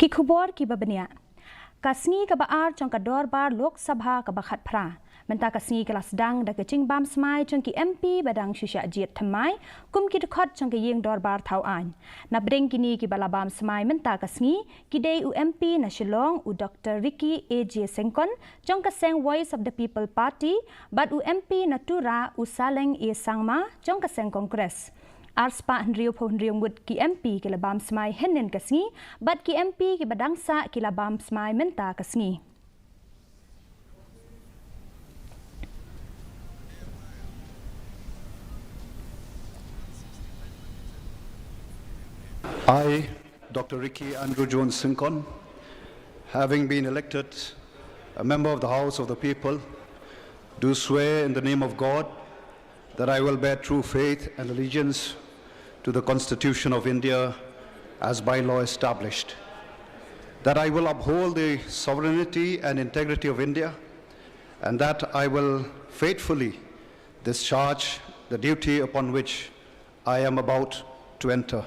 ki khubor ki babania kasni ka baar chong ka dorbar lok sabha ka bakhat phra menta kasni kelas dang da ke Jingbam Smai chong ki MP badang Shah Jied Thymmai kum ki khot chong ke yeng dorbar thau an na Bteng kini ki balabam Smai menta kasni ki dei u MP na Shillong u Dr. Ricky AJ Sengkon chong ka seng Voice of the People Party but u MP na Tura u Saleng e Sangma chong ka seng Congress Arspa Henrio Henrio Mud ki MP ki labam Smai hennen kasni but ki MP ki badang sa ki labam Smai menta kasni I, Dr. Ricky Andrew Jones Sinkon, having been elected a member of the House of the People, do swear in the name of God that I will bear true faith and allegiance to the Constitution of India as by law established, that I will uphold the sovereignty and integrity of India, and that I will faithfully discharge the duty upon which I am about to enter.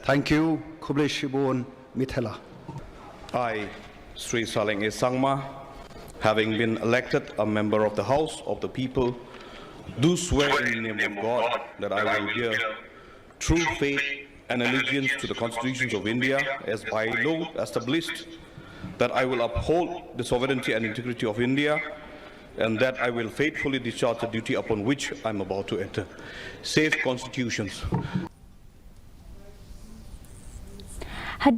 Thank you, Kuble Shibun Mithela. I, Sri Saleng E Sangma, having been elected a member of the House of the People, do swear in the name of God that I will bear true faith and allegiance to the constitutions of India as by law established, that I will uphold the sovereignty and integrity of India, and that I will faithfully discharge the duty upon which I am about to enter. Safe constitutions.